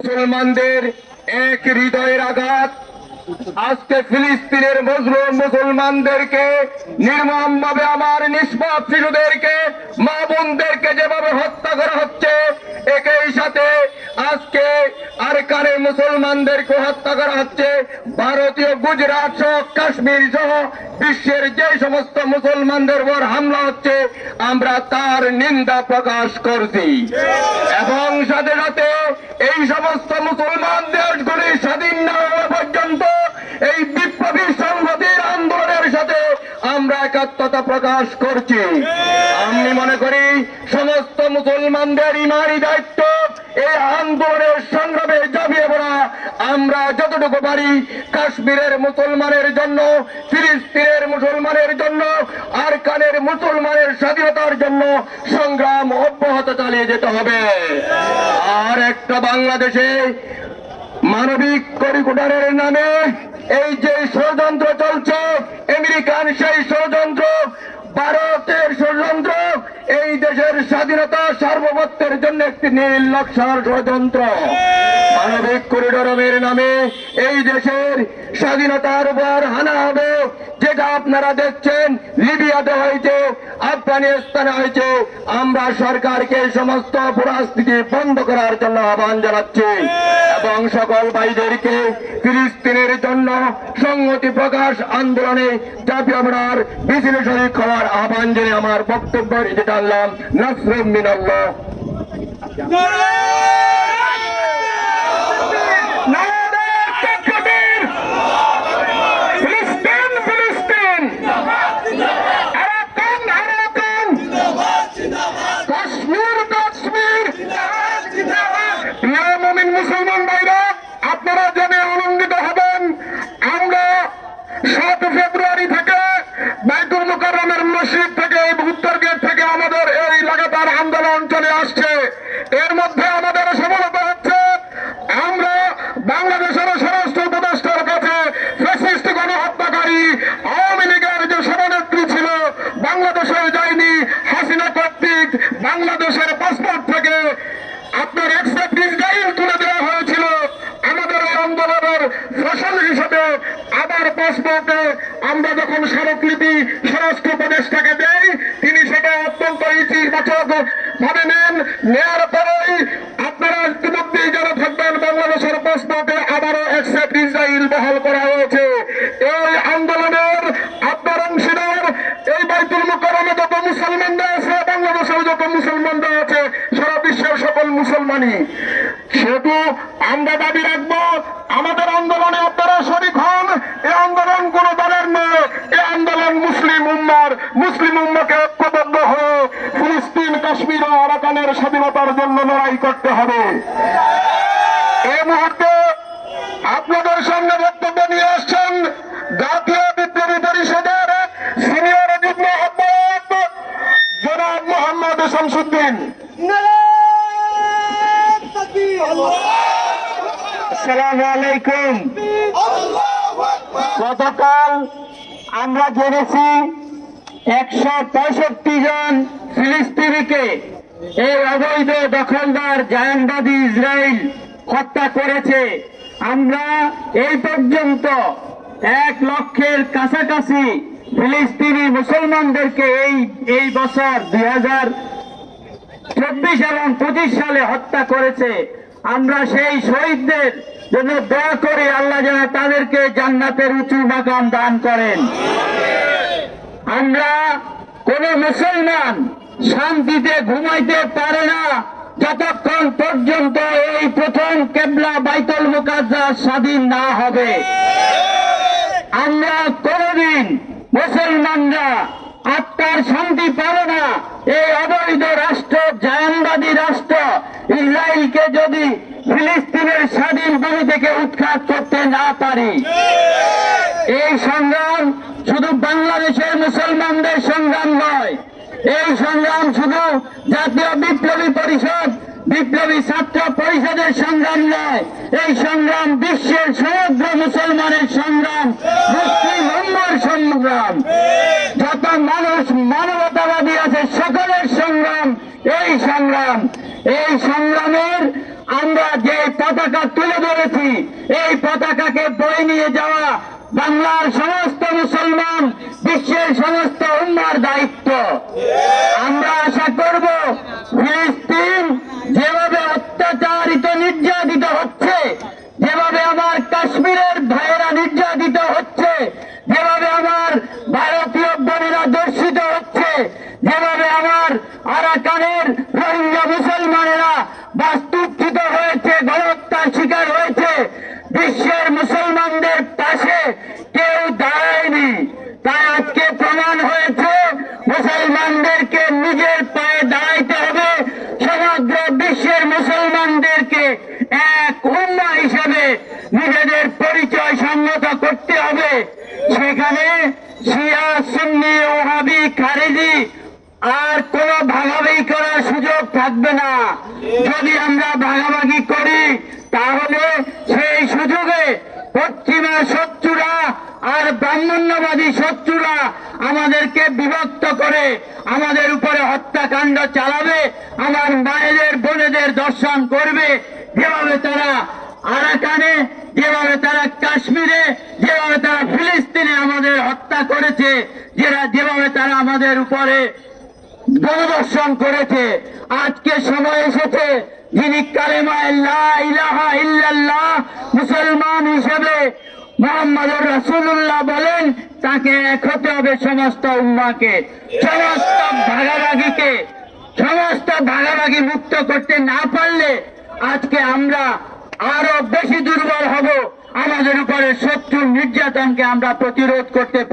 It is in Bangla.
মুসলমানদের এক হৃদয়ের আঘাত আজকে ফিলিস্তিনের মজলুম মুসলমানদেরকে নির্মমভাবে আমার নিষ্পাপ শিশুদেরকে মা বোনদেরকে যেভাবে হত্যা করা হচ্ছে, একই সাথে আজকে আরাকানের মুসলমানদেরকে হত্যা করা হচ্ছে। ভারতীয় গুজরাট সহ কাশ্মীর সহ বিশ্বের যে সমস্ত মুসলমানদের উপর হামলা হচ্ছে, আমরা তার নিন্দা প্রকাশ করছি এবং সাথে সাথে এই সমস্ত মুসলমান দেশগুলি স্বাধীন না হওয়া পর্যন্ত এই বিপ্লবী সংহতির আন্দোলনের সাথে আমরা একাত্মতা প্রকাশ করছি। আমি মনে করি সমস্ত মুসলমানদের ইমানি দায়িত্ব এই আন্দোলনের সংগ্রামে ঝাঁপিয়ে পড়া। আমরা যতটুকু পারি কাশ্মীরের মুসলমানের জন্য, ফিলিস্তিনের মুসলমানের জন্য, আরাকানের মুসলমানের স্বাধীনতার জন্য সংগ্রাম অব্যাহত চালিয়ে যেতে হবে। আর একটা বাংলাদেশে মানবিক করিডোরের নামে এই যে ষড়যন্ত্র চলছে, আমেরিকান সেই ষড়যন্ত্র, ভারতের ষড়যন্ত্র, এই দেশের স্বাধীনতা সার্বভৌমত্বের জন্য একটি নীল নকশার ষড়যন্ত্র। মানবিক করিডোরের নামে এই দেশের স্বাধীনতার উপর হানা হবে, যেটা আপনারা দেখছেন লিবিয়াতে হয়েছে, আফগানিস্তানে হয়েছে। আমরা সরকারকে সমস্ত পরিস্থিতি বন্ধ করার জন্য আহ্বান জানাচ্ছি এবং সকল ভাইদেরকে ফিলিস্তিনের জন্য সংহতি প্রকাশ আন্দোলনে ঝাঁপিয়ে পড়ার মিছিলে শরীক হওয়ার আহ্বান জানিয়ে আমার বক্তব্য যেটা আনলাম। নাসরুম মিনাল্লাহ। মুসলমান ভাইরা, আপনারা জেনে আনন্দিত হবেন, আমরা 7 ফেব্রুয়ারি থেকে বাইতুল মুকাররমের মসজিদ থেকে উত্তর গেট থেকে আমাদের এই লাগাতার আন্দোলন চলে আসছে। এর মধ্যে আমাদের সফলতা হচ্ছে, আমরা বাংলাদেশের স্বরাষ্ট্র উপদেষ্টার কাছে ফ্যাসিস্ট গণহত্যাকারী আওয়ামী লীগের যে সভানেত্রী ছিল, বাংলাদেশে যায়নি, হাসিনা কর্তৃক বাংলাদেশের পাসপোর্ট থেকে আপনার এক্সেপ্ট ইসরায়েল তুলে দেওয়া হয়েছিল। আমাদের আন্দোলনের ফসল হিসেবে আবার পাসপোর্টে আমরা যখন স্মারকলিপি স্বরাষ্ট্র উপদেষ্টাকে দেই, তিনি সেটা অত্যন্ত ইতিবাচক ভাবে নেন। নেওয়ার পরেই আপনারা ইতিমধ্যেই যারা থাকবেন বাংলাদেশের পাসপোর্টে আবারও এক্সেপ্ট ইসরায়েল বহাল করা হয়েছে। এই আন্দোলনের আপনার অংশীদার এই বাইতুল মুকাররমে যত মুসলমানরা আছে, বাংলাদেশের যত মুসলমানরা আছে, সারা বিশ্বের সকল মুসলমানই। সেহেতু আমরা দাবি রাখবো, আমাদের আন্দোলনে আপনারা শরীক হন। এই আন্দোলন কোন দলের নয়, এই আন্দোলন মুসলিম উম্মাকে ঐক্যবদ্ধ হয়ে ফিলিস্তিন, কাশ্মীর ও আরাকানের স্বাধীনতার জন্য লড়াই করতে হবে। এই মুহূর্তে আপনাদের সামনে বক্তব্য নিয়ে আসছেন জাতীয় বিপ্লবী পরিষদের সিনিয়র যুগ্ম আহ্বায়ক জনাব মোহাম্মদ শামসুদ্দিন। আসসালামু আলাইকুম। গতকাল আমরা জেনেছি 165 জন ফিলিস্তিনিকে এই অবৈধ দখলদার জায়নবাদী ইসরায়েল হত্যা করেছে। আমরা এই পর্যন্ত 1 লক্ষের কাছাকাছি ফিলিস্তিনি মুসলমানদেরকে এই বছর 2024 এবং 25 সালে হত্যা করেছে। আমরা সেই শহীদদের জন্য দোয়া করি, আল্লাহ যেন তাদেরকে জান্নাতের উঁচু মাকাম দান করেন। আমরা কোন মুসলমান শান্তিতে ঘুমাইতে পারে না যতক্ষণ পর্যন্ত এই প্রথম কিবলা বাইতুল মুকাদ্দাস স্বাধীন না হবে। আমরা কোনদিন মুসলমানরা আত্মার শান্তি পাবে না এই অবৈধ রাষ্ট্র, জায়নবাদী রাষ্ট্র ইসরায়েলকে যদি ফিলিস্তিনের স্বাধীন ভূমি থেকে উৎখাত করতে না পারি। এই সংগ্রাম শুধু বাংলাদেশের মুসলমানদের সংগ্রাম নয়, এই সংগ্রাম শুধু জাতীয় বিপ্লবী পরিষদ, বিপ্লবী ছাত্র পরিষদের সংগ্রাম নয়, এই সংগ্রাম বিশ্বের সমগ্র মুসলমানের সংগ্রাম, মুসলিম উম্মার সংগ্রাম, যত মানুষ মানবতাবাদী আছে সকলের সংগ্রাম। এই সংগ্রামের আমরা যে পতাকা তুলে ধরেছি, এই পতাকাকে বয়ে নিয়ে যাওয়া বাংলার সমস্ত মুসলমান, বিশ্বের সমস্ত উম্মার দায়িত্ব। আমরা আশা করব ফিলিস্তিন যেভাবে অত্যাচারিত নির্যাতিত হচ্ছে, যেভাবে আমার কাশ্মীরের ভাইয়েরা নির্যাতিত হচ্ছে, যেভাবে আমার ভারতীয় বোনেরা দর্শিত হচ্ছে, যেভাবে আমার আরাকানের রোহিঙ্গা মুসলমানেরা বাস্তুচ্যুত হয়েছে, গণহত্যার শিকার হয়েছে, বিশ্বের মুসলমানদের পাশে কেউ দাঁড়ায়নি। তাই আজকে প্রমাণ হয়েছে মুসলমানদেরকে নিজের পায়ে দাঁড়াইতে হবে, সমগ্র বিশ্বের মুসলমানদেরকে এক উম্মাহ হিসেবে নিজেদের পরিচয় সংহত করতে হবে। সেখানে শিয়া, সুন্নি, ওহাবি, খারেজি আর কোন ভাগাভাগি করার সুযোগ থাকবে না। যদি আমরা ভাগাভাগি করি তাহলে সেই সুযোগে পশ্চিমা শত্রুরা আর ব্রাহ্মণ্যবাদী শত্রুরা আমাদেরকে বিভক্ত করে আমাদের উপরে হত্যাকাণ্ড চালাবে, আমার মায়েদের বোনেদের দর্শন করবে। যেভাবে তারা আরাকানে, যেভাবে তারা কাশ্মীরে, যেভাবে তারা ফিলিস্তিনে আমাদের হত্যা করেছে, যেভাবে তারা আমাদের উপরে গণধর্ষণ করেছে, আজকে সময় এসেছে যিনি কালেমায়ে লা ইলাহা ইল্লাল্লাহ মুসলমান হিসেবে মুহাম্মদুর রাসূলুল্লাহ বলেন, তাকে এক হতে হবে সমস্ত উম্মাহকে, সমস্ত ভাগাভাগি মুক্ত করতে না পারলে আজকে আমরা আরো বেশি দুর্বল হব। আমাদের উপরে শত্রুর নির্যাতনকে আমরা প্রতিরোধ করতে পারব।